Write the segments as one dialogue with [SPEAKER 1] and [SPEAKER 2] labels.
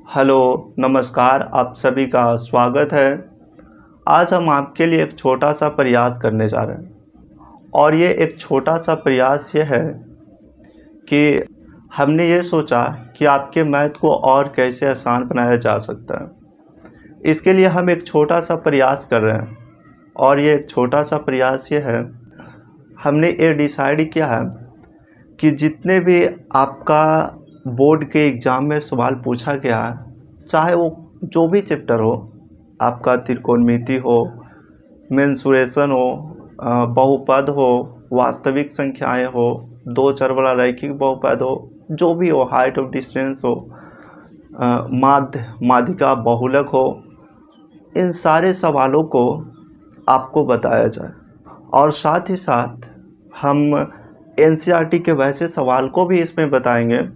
[SPEAKER 1] Hello, नमस्कार। आप सभी का स्वागत है। आज हम आपके लिए एक छोटा-सा प्रयास करने जा रहे हैं और ये एक छोटा-सा प्रयास ये है कि हमने ये सोचा कि आपके मैथ को और कैसे आसान बनाया जा सकता है। इसके लिए हम एक छोटा-सा प्रयास कर रहे हैं और ये एक छोटा-सा प्रयास ये है, हमने ये डिसाइड किया है कि जितने भी आपका बोर्ड के एग्ज़ाम में सवाल पूछा गया है, चाहे वो जो भी चैप्टर हो, आपका त्रिकोणमिति हो, मेंसुरेशन हो, बहुपद हो, वास्तविक संख्याएं हो, दो चर वाला रैखिक बहुपद हो, जो भी हो, हाइट ऑफ डिस्टेंस हो, माध्यिका बहुलक हो, इन सारे सवालों को आपको बताया जाए और साथ ही साथ हम एनसीईआरटी के वैसे सवाल को भी इसमें बताएंगे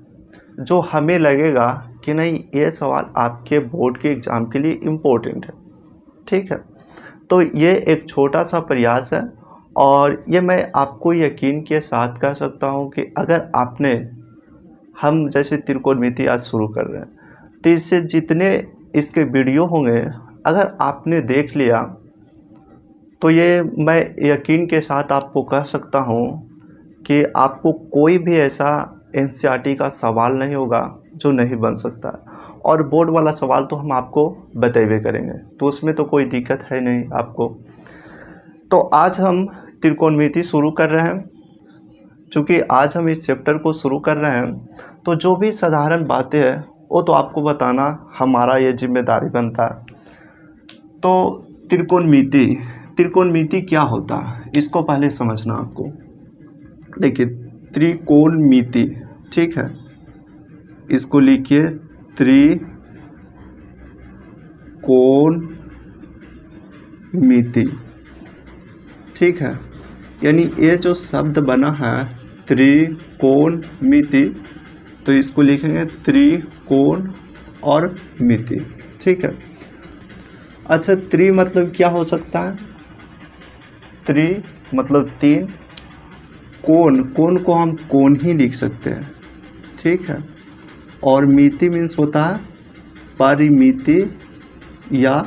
[SPEAKER 1] जो हमें लगेगा कि नहीं, ये सवाल आपके बोर्ड के एग्ज़ाम के लिए इम्पोर्टेंट है। ठीक है, तो ये एक छोटा सा प्रयास है और ये मैं आपको यकीन के साथ कह सकता हूँ कि अगर आपने, हम जैसे त्रिकोणमिति आज शुरू कर रहे हैं, तो इससे जितने इसके वीडियो होंगे, अगर आपने देख लिया तो ये मैं यकीन के साथ आपको कह सकता हूँ कि आपको कोई भी ऐसा एनसीईआरटी का सवाल नहीं होगा जो नहीं बन सकता। और बोर्ड वाला सवाल तो हम आपको बतेबे करेंगे, तो उसमें तो कोई दिक्कत है नहीं आपको। तो आज हम त्रिकोणमिति शुरू कर रहे हैं। चूँकि आज हम इस चैप्टर को शुरू कर रहे हैं, तो जो भी साधारण बातें हैं वो तो आपको बताना हमारा ये जिम्मेदारी बनता है। तो त्रिकोणमिति क्या होता है, इसको पहले समझना आपको। देखिए, त्रिकोणमिति, ठीक है, इसको लिखिए त्रिकोणमिति, ठीक है। यानी ये जो शब्द बना है त्रिकोणमिति, तो इसको लिखेंगे त्रिकोण और मिति, ठीक है। अच्छा, त्रि मतलब क्या हो सकता है? त्रि मतलब तीन, कोण को हम कोण ही लिख सकते हैं, ठीक है। और मिति मीन्स होता है परिमिति या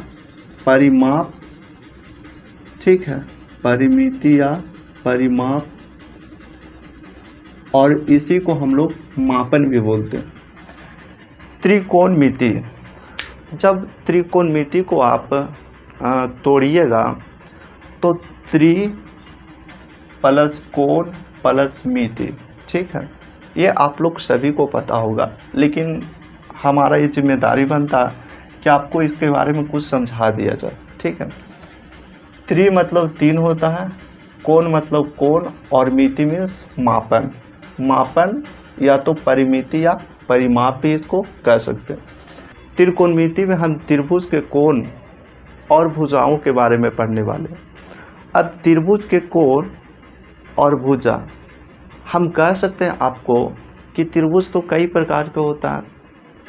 [SPEAKER 1] परिमाप, ठीक है, परिमिति या परिमाप, और इसी को हम लोग मापन भी बोलते हैं। त्रिकोणमिति, जब त्रिकोणमिति को आप तोड़िएगा तो त्रि प्लस कोण प्लस मिति, ठीक है, ये आप लोग सभी को पता होगा, लेकिन हमारा ये जिम्मेदारी बनता है कि आपको इसके बारे में कुछ समझा दिया जाए, ठीक है। त्रि मतलब तीन होता है, कोण मतलब कोण, और मिति मीन्स मापन या तो परिमिति या परिमाप भी इसको कह सकते हैं। त्रिकोणमिति में हम त्रिभुज के कोण और भुजाओं के बारे में पढ़ने वाले हैं। अब त्रिभुज के कोण और भुजा, हम कह सकते हैं आपको कि त्रिभुज तो कई प्रकार के होता है,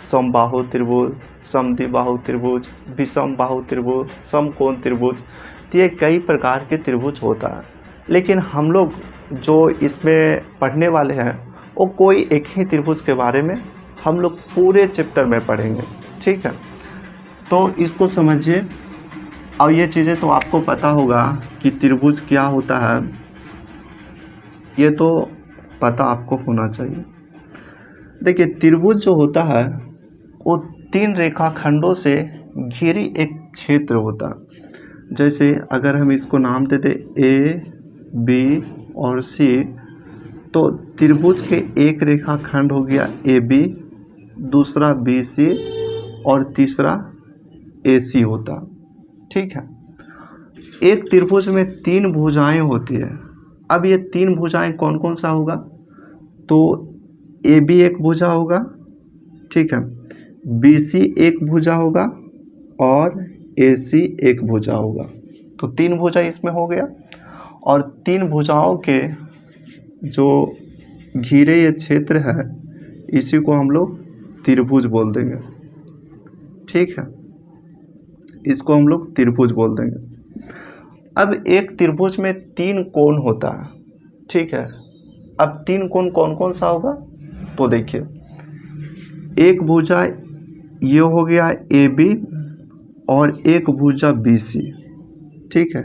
[SPEAKER 1] समबाहु त्रिभुज, समद्विबाहु त्रिभुज, विषम बाहु त्रिभुज, समकोण त्रिभुज, तो ये कई प्रकार के त्रिभुज होता है। लेकिन हम लोग जो इसमें पढ़ने वाले हैं वो कोई एक ही त्रिभुज के बारे में हम लोग पूरे चैप्टर में पढ़ेंगे, ठीक है। तो इसको समझिए, और ये चीज़ें तो आपको पता होगा कि त्रिभुज क्या होता है, ये तो पता आपको होना चाहिए। देखिए, त्रिभुज जो होता है वो तीन रेखाखंडों से घिरी एक क्षेत्र होता है। जैसे अगर हम इसको नाम दे दें ए, बी और सी, तो त्रिभुज के एक रेखाखंड हो गया ए बी, दूसरा बी सी और तीसरा ए सी होता, ठीक है। एक त्रिभुज में तीन भुजाएं होती है। अब ये तीन भुजाएं कौन कौन सा होगा? तो ए बी एक भुजा होगा, ठीक है, बी सी एक भुजा होगा और ए सी एक भुजा होगा। तो तीन भुजा इसमें हो गया, और तीन भुजाओं के जो घिरे ये क्षेत्र है, इसी को हम लोग त्रिभुज बोल देंगे, ठीक है, इसको हम लोग त्रिभुज बोल देंगे। अब एक त्रिभुज में तीन कोण होता है, ठीक है। अब तीन कोण कौन कौन सा होगा? तो देखिए, एक भुजा ये हो गया ए बी और एक भुजा बी सी, ठीक है,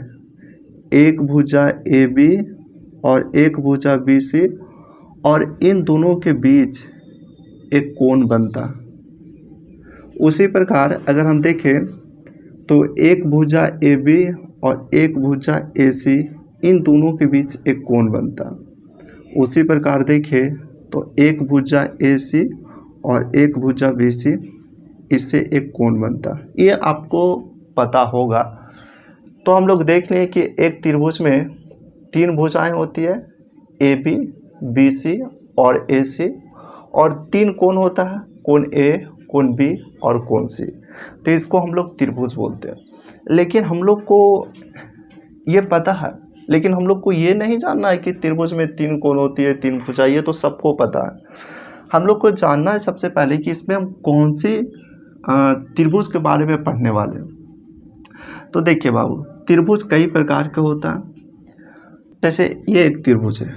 [SPEAKER 1] एक भुजा ए बी और एक भुजा बी सी, और इन दोनों के बीच एक कोण बनता। उसी प्रकार अगर हम देखें तो एक भुजा ए बी और एक भुजा ए सी, इन दोनों के बीच एक कोण बनता। उसी प्रकार देखें तो एक भुजा ए सी और एक भुजा बी सी, इससे एक कोण बनता। ये आपको पता होगा। तो हम लोग देख लें कि एक त्रिभुज में तीन भुजाएं होती है, ए बी, बी सी और ए सी, और तीन कोण होता है, कोण ए, कोण बी और कोण सी। तो इसको हम लोग त्रिभुज बोलते हैं। लेकिन हम लोग को ये पता है, लेकिन हम लोग को ये नहीं जानना है कि त्रिभुज में तीन कोण होती है, तीन भुजा, ये तो सबको पता है। हम लोग को जानना है सबसे पहले कि इसमें हम कौन सी त्रिभुज के बारे में पढ़ने वाले हैं। तो देखिए बाबू, त्रिभुज कई प्रकार के होता है। जैसे ये एक त्रिभुज है,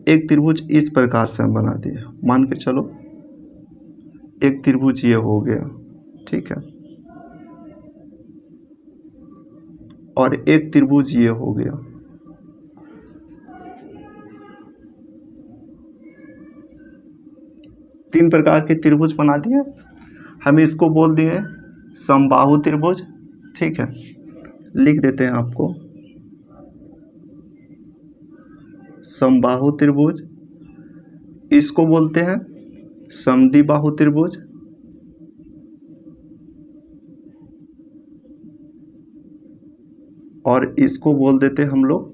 [SPEAKER 1] एक त्रिभुज इस प्रकार से हम बना दिए, मान के चलो एक त्रिभुज ये हो गया, ठीक है, और एक त्रिभुज ये हो गया। तीन प्रकार के त्रिभुज बना दिए, हम इसको बोल दिए समबाहु त्रिभुज, ठीक है, लिख देते हैं आपको समबाहु त्रिभुज। इसको बोलते हैं समद्विबाहु त्रिभुज, और इसको बोल देते हैं हम लोग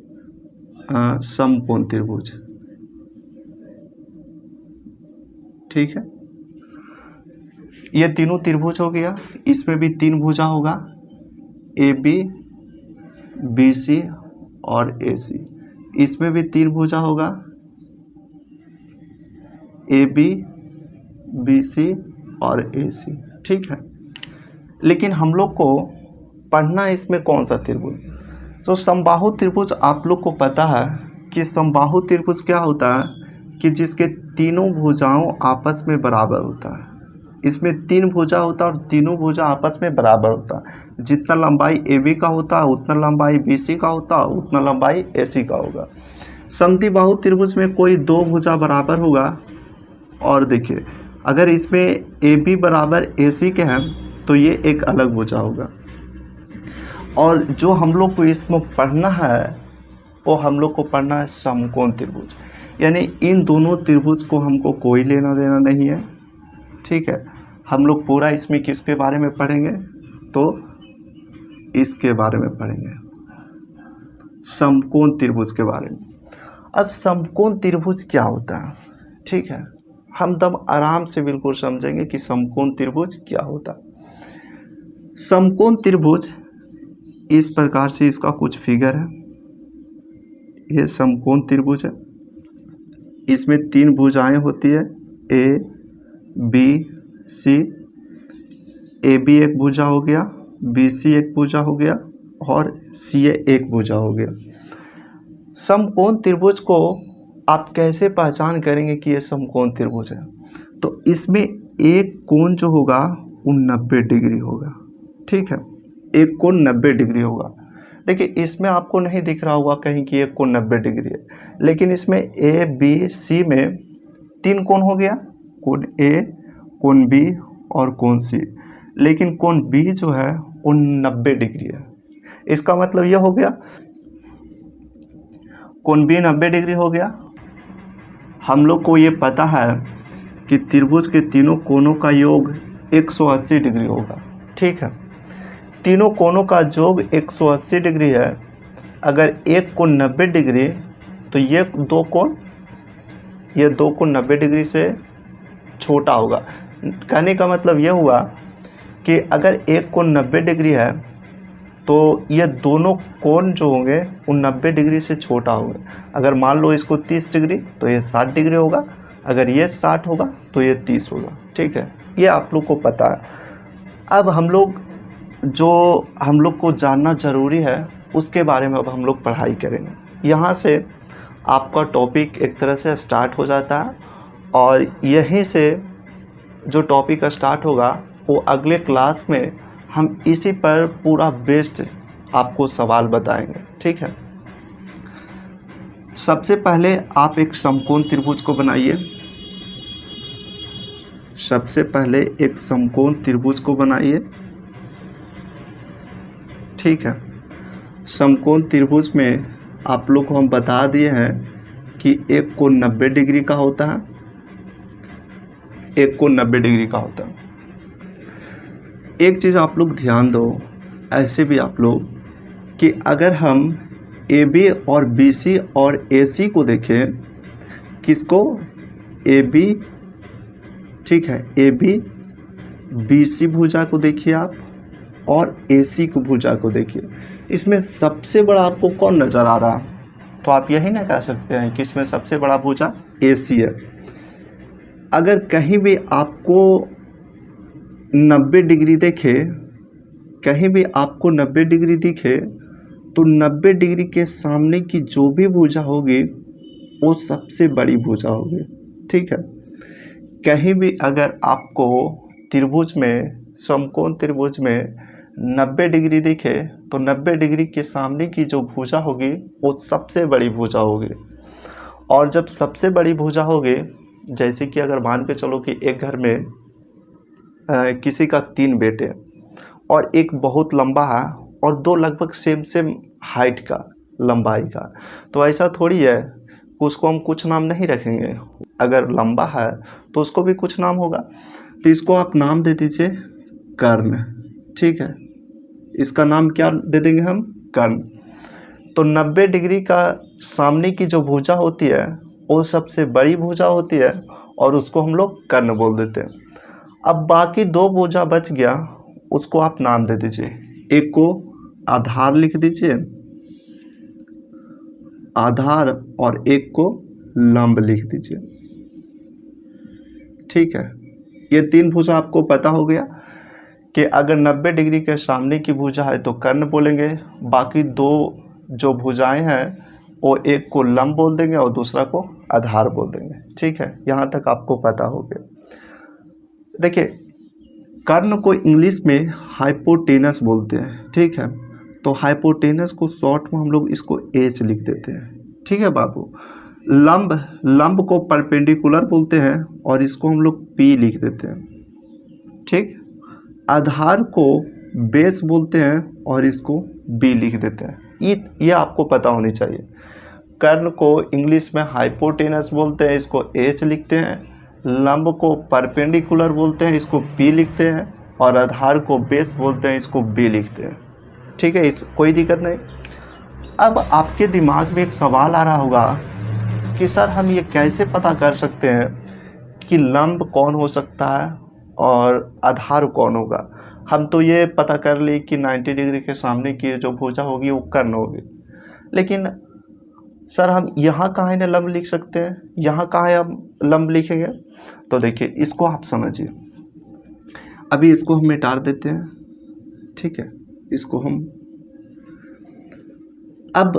[SPEAKER 1] समकोण त्रिभुज, ठीक है। ये तीनों त्रिभुज हो गया। इसमें भी तीन भुजा होगा, ए बी, बी सी और ए सी। इसमें भी तीन भुजा होगा, ए बी, बी सी और ए सी, ठीक है। लेकिन हम लोग को पढ़ना है इसमें कौन सा त्रिभुज। तो समबाहु त्रिभुज आप लोग को पता है कि समबाहु त्रिभुज क्या होता है कि जिसके तीनों भुजाओं आपस में बराबर होता है। इसमें तीन भुजा होता है और तीनों भुजा आपस में बराबर होता है। जितना लंबाई ए बी का होता है उतना लंबाई बी सी का होता है, उतना लंबाई ए सी का होगा। समद्विबाहु त्रिभुज में कोई दो भुजा बराबर होगा, और देखिए अगर इसमें ए बी बराबर ए सी के हैं तो ये एक अलग भुजा होगा। और जो हम लोग को इसमें पढ़ना है वो हम लोग को पढ़ना है समकोण त्रिभुज, यानी इन दोनों त्रिभुज को हमको कोई लेना देना नहीं है, ठीक है। हम लोग पूरा इसमें किसके बारे में पढ़ेंगे, तो इसके बारे में पढ़ेंगे, समकोण त्रिभुज के बारे में। अब समकोण त्रिभुज क्या होता है, ठीक है, हम तब आराम से बिल्कुल समझेंगे कि समकोण त्रिभुज क्या होता है। समकोण त्रिभुज इस प्रकार से इसका कुछ फिगर है, ये समकोण त्रिभुज है। इसमें तीन भुजाएं होती है, A B C. A B एक भुजा हो गया, बी सी एक भुजा हो गया और सी एक भुजा हो गया। समकोण त्रिभुज को आप कैसे पहचान करेंगे कि ये समकोण त्रिभुज है, तो इसमें एक कोण जो होगा वो 90 डिग्री होगा, ठीक है, एक कोण 90 डिग्री होगा। देखिए इसमें आपको नहीं दिख रहा होगा कहीं कि एक कोण 90 डिग्री है, लेकिन इसमें ए बी सी में तीन कोण हो गया, कोण ए, कोण बी और कोण सी। लेकिन कोण बी जो है वो 90 डिग्री है। इसका मतलब यह हो गया कोण बी 90 डिग्री हो गया। हम लोग को ये पता है कि त्रिभुज के तीनों कोणों का योग 180 डिग्री होगा, ठीक है। तीनों कोणों का योग 180 डिग्री है। अगर एक कोण 90 डिग्री तो ये दो कोण 90 डिग्री से छोटा होगा। कहने का मतलब यह हुआ कि अगर एक कोण 90 डिग्री है तो ये दोनों कोण जो होंगे वो 90 डिग्री से छोटा होगा। अगर मान लो इसको 30 डिग्री तो ये 60 डिग्री होगा, अगर ये 60 होगा तो ये 30 होगा, ठीक है। ये आप लोग को पता है। अब हम लोग को जानना ज़रूरी है उसके बारे में अब हम लोग पढ़ाई करेंगे। यहाँ से आपका टॉपिक एक तरह से स्टार्ट हो जाता है, और यहीं से जो टॉपिक स्टार्ट होगा वो अगले क्लास में हम इसी पर पूरा बेस्ड आपको सवाल बताएंगे, ठीक है। सबसे पहले आप एक समकोण त्रिभुज को बनाइए। सबसे पहले एक समकोण त्रिभुज को बनाइए, ठीक है। समकोण त्रिभुज में आप लोग को हम बता दिए हैं कि एक कोण 90 डिग्री का होता है, एक कोण 90 डिग्री का होता है। एक चीज़ आप लोग ध्यान दो, ऐसे भी आप लोग, कि अगर हम AB और BC और AC को देखें, किसको, AB, ठीक है, AB BC भुजा को देखिए आप, और AC को भुजा को देखिए। इसमें सबसे बड़ा आपको कौन नज़र आ रहा है? तो आप यही ना कह सकते हैं कि इसमें सबसे बड़ा भुजा AC है। अगर कहीं भी आपको 90 डिग्री देखे, कहीं भी आपको 90 डिग्री दिखे, तो 90 डिग्री के सामने की जो भी भुजा होगी वो सबसे बड़ी भुजा होगी, ठीक है। कहीं भी अगर आपको त्रिभुज में, समकोण त्रिभुज में 90 डिग्री दिखे, तो 90 डिग्री के सामने की जो भुजा होगी वो सबसे बड़ी भुजा होगी। और जब सबसे बड़ी भुजा होगी, जैसे कि अगर मान के चलो कि एक घर में किसी का 3 बेटे, और एक बहुत लंबा है और 2 लगभग सेम हाइट का, लंबाई का, तो ऐसा थोड़ी है उसको हम कुछ नाम नहीं रखेंगे। अगर लंबा है तो उसको भी कुछ नाम होगा, तो इसको आप नाम दे दीजिए कर्ण, ठीक है। इसका नाम क्या दे देंगे हम, कर्ण। तो 90 डिग्री का सामने की जो भुजा होती है वो सबसे बड़ी भुजा होती है, और उसको हम लोग कर्ण बोल देते हैं। अब बाकी 2 भुजा बच गया, उसको आप नाम दे दीजिए। एक को आधार लिख दीजिए, आधार, और एक को लंब लिख दीजिए, ठीक है। ये 3 भुजा आपको पता हो गया कि अगर 90 डिग्री के सामने की भुजा है तो कर्ण बोलेंगे, बाकी 2 जो भुजाएं हैं वो एक को लंब बोल देंगे और दूसरा को आधार बोल देंगे, ठीक है। यहाँ तक आपको पता हो गया। देखिए, कर्ण को इंग्लिश में हाइपोटेनस बोलते हैं, ठीक है। तो हाइपोटेनस को शॉर्ट में हम लोग इसको H लिख देते हैं, ठीक है बाबू। लंब को परपेंडिकुलर बोलते हैं और इसको हम लोग P लिख देते हैं, ठीक। आधार को बेस बोलते हैं और इसको B लिख देते हैं। ये आपको पता होनी चाहिए। कर्ण को इंग्लिश में हाइपोटेनस बोलते हैं, इसको H लिखते हैं। लंब को परपेंडिकुलर बोलते हैं, इसको P लिखते हैं। और आधार को बेस बोलते हैं, इसको B लिखते हैं, ठीक है। इस कोई दिक्कत नहीं। अब आपके दिमाग में एक सवाल आ रहा होगा कि सर हम ये कैसे पता कर सकते हैं कि लंब कौन हो सकता है और आधार कौन होगा। हम तो ये पता कर ली कि 90 डिग्री के सामने की जो भुजा होगी वो कर्ण होगी, लेकिन सर हम यहाँ कहाँ है लंब लिख सकते हैं, यहाँ कहाँ है हम लंब लिखेंगे। तो देखिए, इसको आप समझिए। अभी इसको हम मिटा देते हैं, ठीक है। इसको अब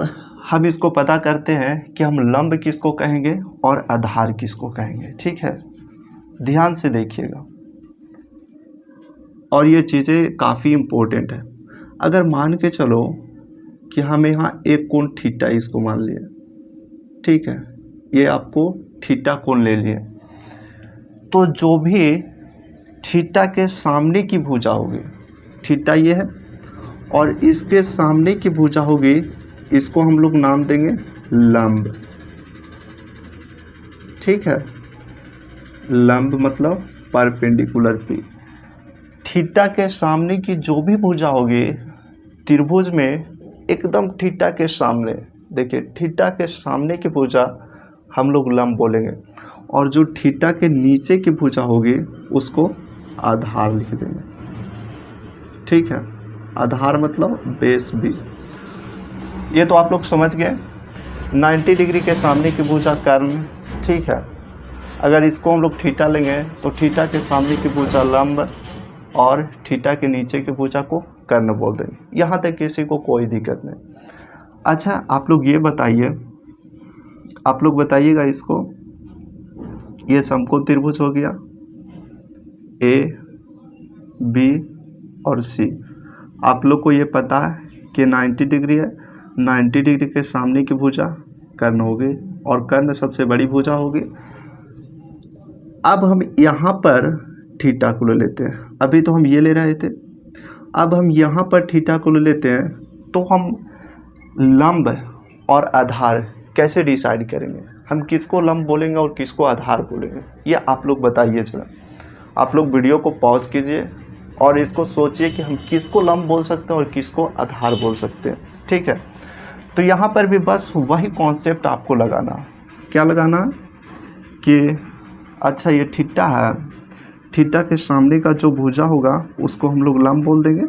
[SPEAKER 1] हम इसको पता करते हैं कि हम लंब किसको कहेंगे और आधार किसको कहेंगे, ठीक है। ध्यान से देखिएगा, और ये चीज़ें काफ़ी इम्पोर्टेंट है। अगर मान के चलो कि हम यहाँ एक कोण थीटा इसको मान लिए, ठीक है, ये आपको थीटा कोण ले लिए, तो जो भी थीटा के सामने की भुजा होगी, थीटा ये है, और इसके सामने की भुजा होगी, इसको हम लोग नाम देंगे लंब, ठीक है। लंब मतलब परपेंडिकुलर P। थीटा के सामने की जो भी भुजा होगी त्रिभुज में, एकदम थीटा के सामने, देखिए थीटा के सामने की भुजा हम लोग लंब बोलेंगे, और जो थीटा के नीचे की भुजा होगी उसको आधार लिख देंगे, ठीक है। आधार मतलब बेस B। ये तो आप लोग समझ गए। 90 डिग्री के सामने की भुजा कर्ण, ठीक है। अगर इसको हम लोग थीटा लेंगे तो थीटा के सामने की भुजा लंब और थीटा के नीचे की भुजा को कर्ण बोल देंगे। यहाँ तक किसी को कोई दिक्कत नहीं। अच्छा, आप लोग ये बताइए, आप लोग बताइएगा इसको, ये समकोण त्रिभुज हो गया A बी और सी। आप लोग को ये पता है कि 90 डिग्री है, 90 डिग्री के सामने की भुजा कर्ण होगी और कर्ण सबसे बड़ी भुजा होगी। अब हम यहाँ पर थीटा को ले लेते हैं, अभी तो हम ये ले रहे थे, अब हम यहाँ पर थीटा को ले लेते हैं, तो हम लंब और आधार कैसे डिसाइड करेंगे, हम किसको लंब बोलेंगे और किसको आधार बोलेंगे, ये आप लोग बताइए जरा। आप लोग वीडियो को पॉज कीजिए और इसको सोचिए कि हम किसको लंब बोल सकते हैं और किसको आधार बोल सकते हैं, ठीक है। तो यहाँ पर भी बस वही कॉन्सेप्ट आपको लगाना, क्या लगाना कि अच्छा ये थीटा है, थीटा के सामने का जो भुजा होगा उसको हम लोग लंब बोल देंगे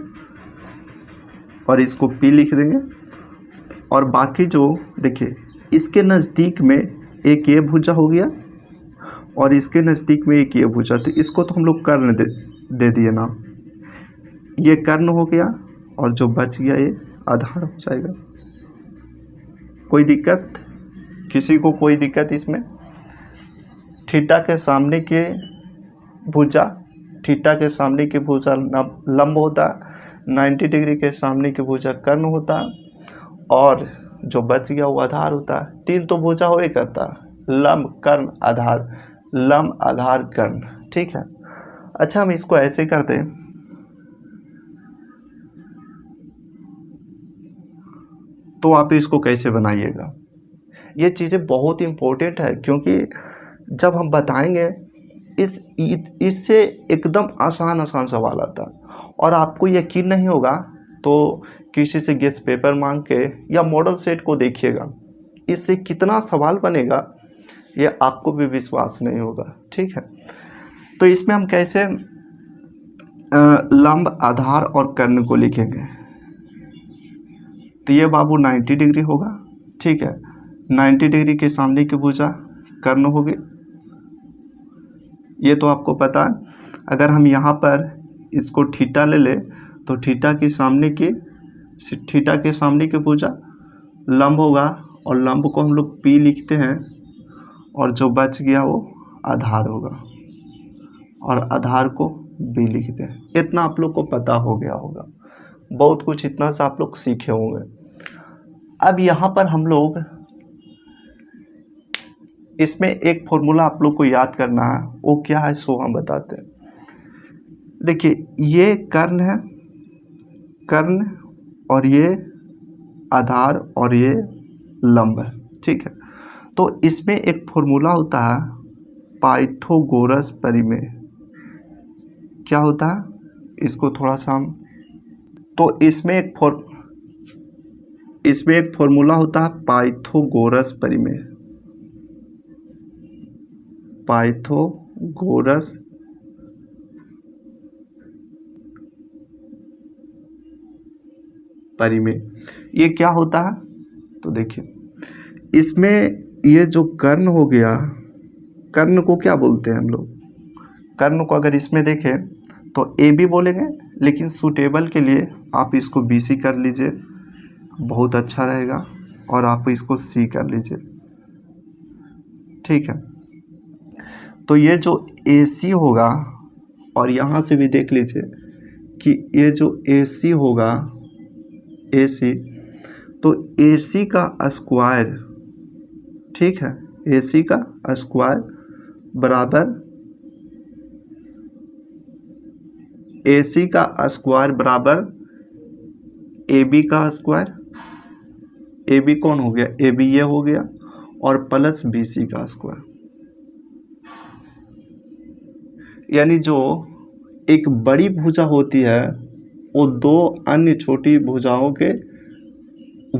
[SPEAKER 1] और इसको पी लिख देंगे, और बाकी जो देखिए इसके नज़दीक में एक ये भुजा हो गया और इसके नज़दीक में एक ये भुजा, तो इसको तो हम लोग कर्ण दे दिए ना, ये कर्ण हो गया और जो बच गया ये आधार हो जाएगा। कोई दिक्कत, किसी को कोई दिक्कत इसमें? थीटा के सामने के भुजा, थीटा के सामने की भुजा लंब होता है, 90 डिग्री के सामने की भुजा कर्ण होता है और जो बच गया वो आधार होता है। तीन तो भुजा हो ही करता है, लंब कर्ण आधार, लंब आधार कर्ण, ठीक है। अच्छा हम इसको ऐसे करते हैं, तो आप इसको कैसे बनाइएगा, ये चीज़ें बहुत इम्पोर्टेंट है, क्योंकि जब हम बताएंगे इससे एकदम आसान सवाल आता है और आपको यकीन नहीं होगा तो किसी से गेस्ट पेपर मांग के या मॉडल सेट को देखिएगा, इससे कितना सवाल बनेगा ये आपको भी विश्वास नहीं होगा, ठीक है। तो इसमें हम कैसे लंब आधार और कर्ण को लिखेंगे, तो ये बाबू 90 डिग्री होगा, ठीक है, 90 डिग्री के सामने की भुजा कर्ण होगी, ये तो आपको पता है। अगर हम यहाँ पर इसको थीटा ले ले तो थीटा के सामने की भुजा लंब होगा और लंब को हम लोग पी लिखते हैं और जो बच गया वो आधार होगा और आधार को बी लिखते हैं। इतना आप लोग को पता हो गया होगा, बहुत कुछ इतना से आप लोग सीखे होंगे। अब यहाँ पर हम लोग इसमें एक फॉर्मूला आप लोग को याद करना है, वो क्या है सो हम बताते हैं। देखिए ये कर्ण है, कर्ण और ये आधार और ये लंब है, ठीक है। तो इसमें एक फॉर्मूला होता है पाइथागोरस परिमेय, क्या होता है, इसको थोड़ा सा हम, तो इसमें एक फॉर्मूला होता है पाइथागोरस परिमेय, पाइथागोरस परिमेय, ये क्या होता है, तो देखिए इसमें ये जो कर्ण हो गया, कर्ण को क्या बोलते हैं हम लोग, कर्ण को अगर इसमें देखें तो ए बी बोलेंगे, लेकिन सूटेबल के लिए आप इसको बी सी कर लीजिए, बहुत अच्छा रहेगा, और आप इसको सी कर लीजिए, ठीक है। तो ये जो ए सी होगा, और यहाँ से भी देख लीजिए कि ये जो ए सी होगा, ए सी, तो ए सी का स्क्वायर, ठीक है, ए सी का स्क्वायर बराबर, ए सी का स्क्वायर बराबर ए बी का स्क्वायर, ए बी कौन हो गया, ए बी ये हो गया, और प्लस बी सी का स्क्वायर, यानी जो एक बड़ी भुजा होती है वो दो अन्य छोटी भुजाओं के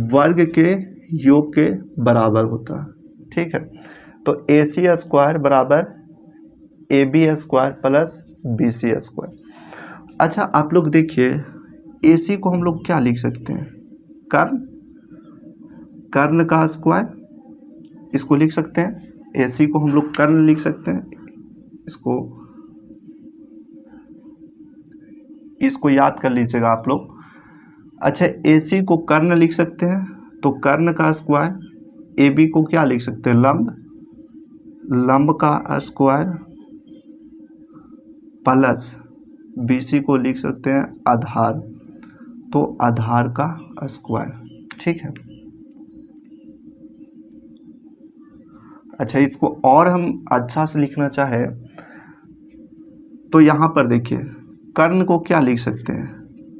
[SPEAKER 1] वर्ग के योग के बराबर होता है, ठीक है। तो ए सी स्क्वायर बराबर A B square plus B C square. अच्छा आप लोग देखिए, ए सी को हम लोग क्या लिख सकते हैं, कर्ण, कर्ण का स्क्वायर, इसको लिख सकते हैं, ए सी को हम लोग कर्ण लिख सकते हैं, इसको याद कर लीजिएगा आप लोग। अच्छा ए सी को कर्ण लिख सकते हैं, तो कर्ण का स्क्वायर, ए बी को क्या लिख सकते हैं, लंब, लंब का स्क्वायर प्लस BC को लिख सकते हैं आधार, तो आधार का स्क्वायर। ठीक है। अच्छा, इसको और हम अच्छा से लिखना चाहे तो यहाँ पर देखिए, कर्ण को क्या लिख सकते हैं,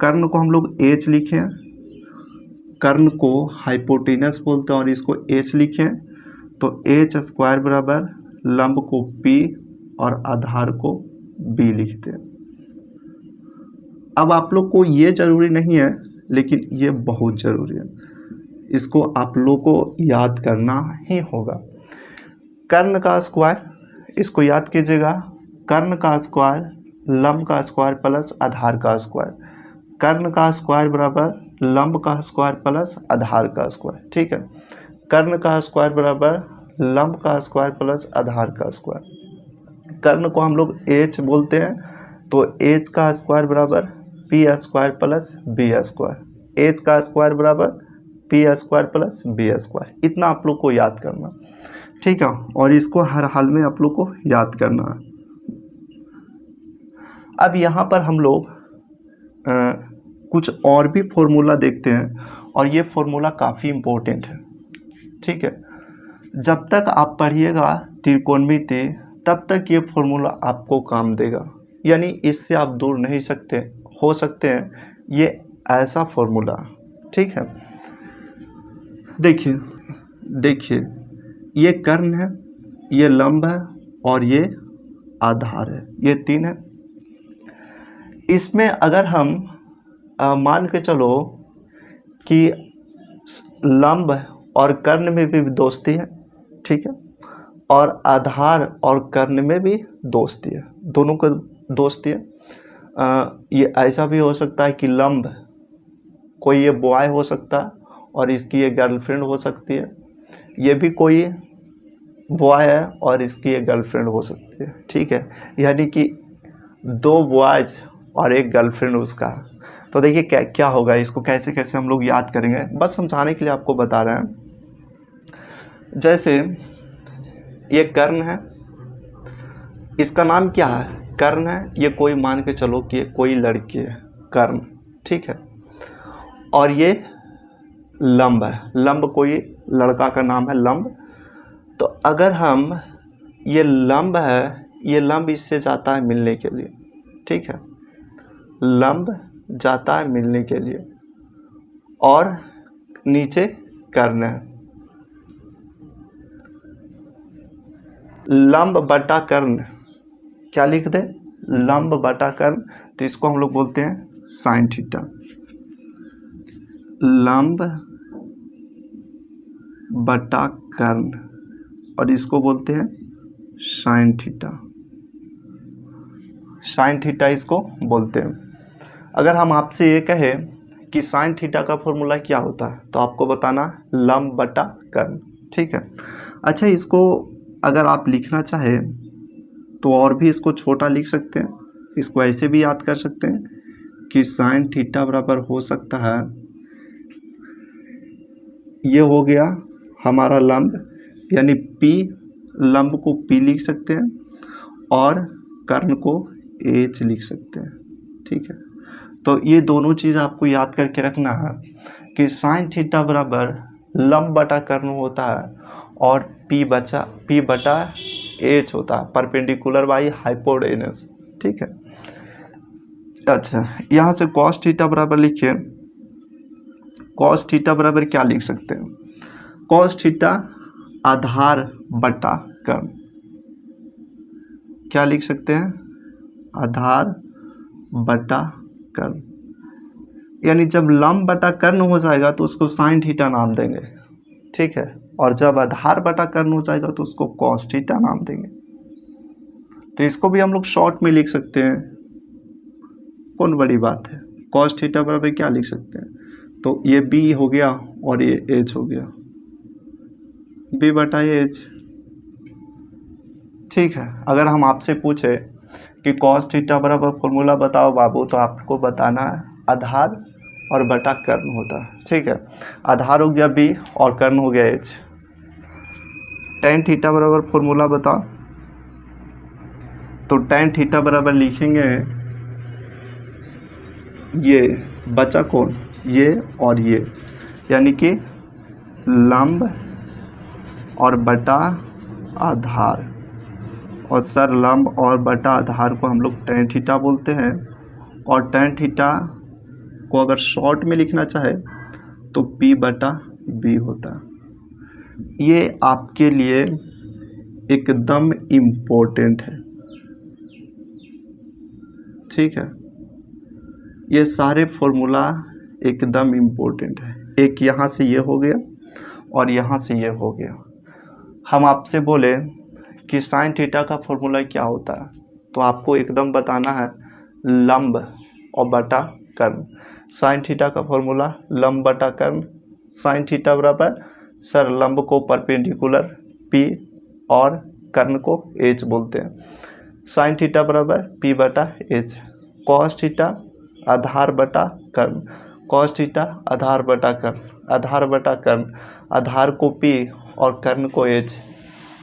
[SPEAKER 1] कर्ण को हम लोग H लिखें, कर्ण को हाइपोटेनस बोलते हैं और इसको H लिखें, तो H स्क्वायर बराबर लंब को P और आधार को B लिखते हैं। अब आप लोग को ये जरूरी नहीं है, लेकिन ये बहुत ज़रूरी है, इसको आप लोग को याद करना ही होगा। कर्ण का स्क्वायर, इसको याद कीजिएगा, कर्ण का स्क्वायर लंब का स्क्वायर प्लस आधार का स्क्वायर, कर्ण का स्क्वायर बराबर लंब का स्क्वायर प्लस आधार का स्क्वायर। ठीक है। कर्ण का स्क्वायर बराबर लंब का स्क्वायर प्लस आधार का स्क्वायर। कर्ण को हम लोग H बोलते हैं, तो H का स्क्वायर बराबर P square plus B square, H का स्क्वायर बराबर P square plus B square. इतना आप लोग को याद करना। ठीक है, और इसको हर हाल में आप लोग को याद करना है। अब यहाँ पर हम लोग कुछ और भी फॉर्मूला देखते हैं, और ये फॉर्मूला काफ़ी इम्पोर्टेंट है। ठीक है, जब तक आप पढ़िएगा त्रिकोणमिति तब तक ये फॉर्मूला आपको काम देगा, यानी इससे आप दूर नहीं हो सकते हैं, ये ऐसा फॉर्मूला। ठीक है, देखिए ये कर्ण है, ये लंब है और ये आधार है, ये तीन है। इसमें अगर हम मान के चलो कि लंब और कर्ण में भी दोस्ती है, ठीक है, और आधार और कर्ण में भी दोस्ती है, दोनों को दोस्ती है। ये ऐसा भी हो सकता है कि लंब कोई ये बॉय हो सकता है और इसकी ये गर्लफ्रेंड हो सकती है, ये भी कोई बॉय है और इसकी ये गर्लफ्रेंड हो सकती है। ठीक है, यानी कि दो बॉयज और एक गर्लफ्रेंड उसका। तो देखिए क्या होगा, इसको कैसे कैसे हम लोग याद करेंगे, बस समझाने के लिए आपको बता रहे हैं। जैसे ये कर्ण है, इसका नाम क्या है, कर्ण है, ये कोई मान के चलो कि कोई लड़की है, कर्ण। ठीक है, और ये लंब है, लंब कोई लड़का का नाम है, लंब। तो अगर हम ये लंब है, ये लंब इससे जाता है मिलने के लिए। ठीक है, लंब जाता है मिलने के लिए, और नीचे कर्ण है, लंब बटा कर्ण, क्या लिख दे, लंब बटा कर्ण। तो इसको हम लोग बोलते हैं साइन थीटा, लंब बटा कर्ण, और इसको बोलते हैं साइन थीटा, साइन थीटा इसको बोलते हैं। अगर हम आपसे ये कहें कि साइन थीटा का फॉर्मूला क्या होता है, तो आपको बताना लंब बटा कर्ण। ठीक है, अच्छा, इसको अगर आप लिखना चाहें तो और भी इसको छोटा लिख सकते हैं, इसको ऐसे भी याद कर सकते हैं कि साइन थीटा बराबर हो सकता है, ये हो गया हमारा लंब, यानी P, लंब को P लिख सकते हैं और कर्ण को H लिख सकते हैं। ठीक है, तो ये दोनों चीज़ आपको याद करके रखना है कि साइन थीटा बराबर लंब बटा कर्ण होता है और P बटा H होता है, परपेंडिकुलर बाई हाइपोटेनस। ठीक है, अच्छा, यहाँ से कॉस थीटा बराबर लिखिए, कॉस थीटा बराबर क्या लिख सकते हैं, कॉस थीटा आधार बटा कर्ण, क्या लिख सकते हैं, आधार बटा कर्ण। यानी जब लंब बटा कर्ण हो जाएगा तो उसको साइन थीटा नाम देंगे। ठीक है, और जब आधार बटा कर्ण हो जाएगा तो उसको कॉस थीटा नाम देंगे। तो इसको भी हम लोग शॉर्ट में लिख सकते हैं, कौन बड़ी बात है। कॉस थीटा बराबर क्या लिख सकते हैं, तो ये B हो गया और ये H हो गया, B बटा H। ठीक है, अगर हम आपसे पूछे कि कॉस थीटा बराबर फॉर्मूला बताओ बाबू, तो आपको बताना है आधार और बटा कर्ण होता है। ठीक है, आधार हो गया B और कर्ण हो गया H। टेन थीटा बराबर फॉर्मूला बताओ, तो टेन थीटा बराबर लिखेंगे ये बचा कौन, ये और ये, यानी कि लंब और बटा आधार। और सर लंब और बटा आधार को हम लोग tan थीटा बोलते हैं। और tan थीटा को अगर शॉर्ट में लिखना चाहे तो P/B होता है। ये आपके लिए एकदम इम्पोर्टेंट है, ठीक है। ये सारे फॉर्मूला एकदम इम्पोर्टेंट है। एक यहाँ से ये हो गया और यहाँ से ये हो गया। हम आपसे बोले कि साइन थीटा का फॉर्मूला क्या होता है, तो आपको एकदम बताना है लंब और बटा कर्ण। साइन थीटा का फॉर्मूला लंब बटा कर्ण। साइन थीटा बराबर सर लंब को परपेंडिकुलर P और कर्ण को H बोलते हैं। साइन थीटा बराबर P/H। कॉस थीटा आधार बटा कर्ण। कॉस थीटा आधार बटा कर्ण। आधार बटा कर्ण, आधार को P और कर्ण को H,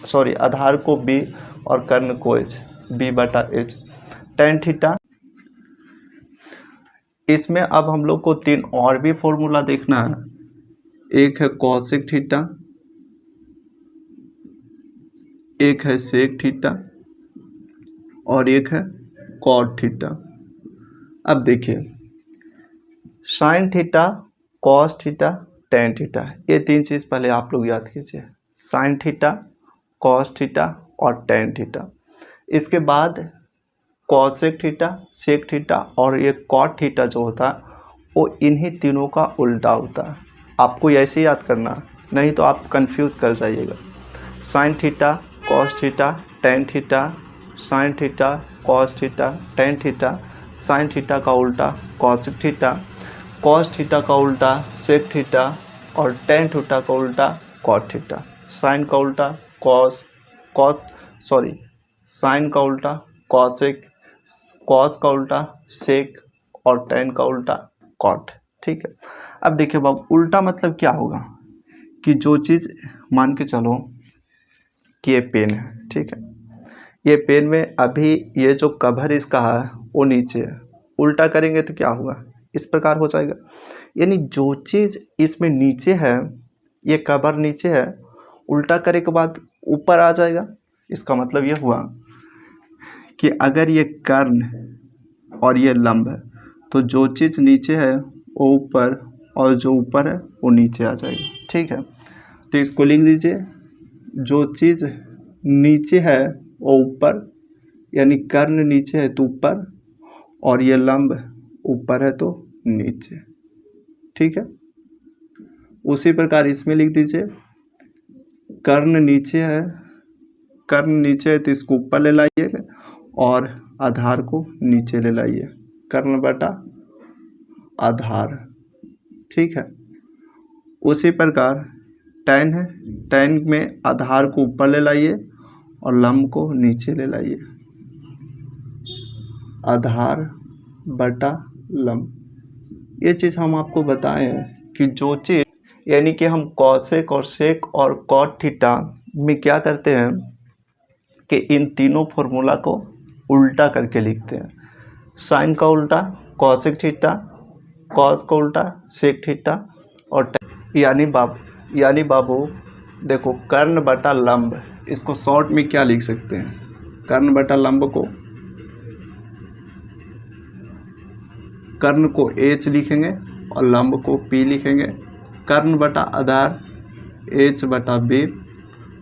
[SPEAKER 1] सॉरी आधार को B और कर्ण को H, B/H। tan थीटा, इसमें अब हम लोग को 3 और भी फॉर्मूला देखना है। एक है कॉसेक थीटा, एक है सेक थीटा और एक है कॉट थीटा। अब देखिए sine theta, cos theta, tan theta, ये 3 चीज़ पहले आप लोग याद कीजिए। साइन थीटा, कॉस थीटा और tan थीटा। इसके बाद कॉसेक थीटा, सेक थीटा और ये कॉट थीटा जो होता है वो इन्हीं तीनों का उल्टा होता है। आपको ऐसे याद करना, नहीं तो आप कंफ्यूज कर जाइएगा। Sign theta, cos theta, tan theta, sign theta, cos theta, tan theta, sine theta का उल्टा कॉसेक थीटा, कॉस थीटा का उल्टा सेक थीटा और tan थीटा का उल्टा कॉट थीटा। साइन का उल्टा साइन का उल्टा कॉसेक, कॉस का उल्टा सेक और tan का उल्टा कॉट, ठीक है। अब देखिए बाबू, उल्टा मतलब क्या होगा कि जो चीज़ मान के चलो कि ये पेन है, ठीक है। ये पेन में अभी ये जो कवर इसका है वो नीचे है, उल्टा करेंगे तो क्या होगा, इस प्रकार हो जाएगा। यानी जो चीज़ इसमें नीचे है, ये कवर नीचे है, उल्टा करे के बाद ऊपर आ जाएगा। इसका मतलब ये हुआ कि अगर ये कर्ण और ये लंब है तो जो चीज़ नीचे है वो ऊपर और जो ऊपर है वो नीचे आ जाएगी, ठीक है। तो इसको लिख दीजिए, जो चीज़ नीचे है वो ऊपर, यानी कर्ण नीचे है तो ऊपर और ये लंब ऊपर है तो नीचे, ठीक है। उसी प्रकार इसमें लिख दीजिए, कर्ण नीचे है, कर्ण नीचे है तो इसको ऊपर ले लाइए और आधार को नीचे ले लाइए, कर्ण बटा आधार, ठीक है। उसी प्रकार tan है, tan में आधार को ऊपर ले लाइए और लंब को नीचे ले लाइए, आधार बटा लंब। ये चीज़ हम आपको बताएं कि जो चीज़, यानी कि हम कॉसेक और सेक और कॉट थीटा में क्या करते हैं कि इन तीनों फॉर्मूला को उल्टा करके लिखते हैं। साइन का उल्टा कॉसेक थीटा, कॉस का उल्टा सेक थीटा और यानी बाबू देखो, कर्ण बटा लंब, इसको शॉर्ट में क्या लिख सकते हैं, कर्ण बटा लंब को, कर्ण को H लिखेंगे और लंब को P लिखेंगे। कर्ण बटा आधार H/B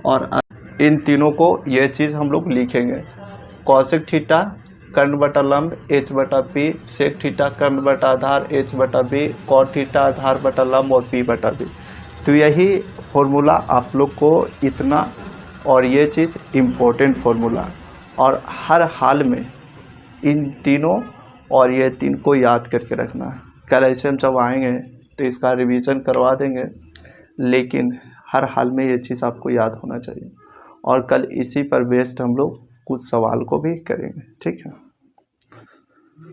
[SPEAKER 1] और इन तीनों को यह चीज़ हम लोग लिखेंगे, कॉसेक थीटा कर्ण बटा लंब H/P, सेक थीटा कर्ण बटा आधार H/B, कॉट थीटा आधार बटा लंब और P/B। तो यही फॉर्मूला आप लोग को इतना, और ये चीज़ इम्पोर्टेंट फॉर्मूला, और हर हाल में इन तीनों और ये 3 को याद करके रखना है। कल ऐसे हम जब आएंगे तो इसका रिवीजन करवा देंगे, लेकिन हर हाल में ये चीज़ आपको याद होना चाहिए। और कल इसी पर बेस्ड हम लोग कुछ सवाल को भी करेंगे, ठीक है।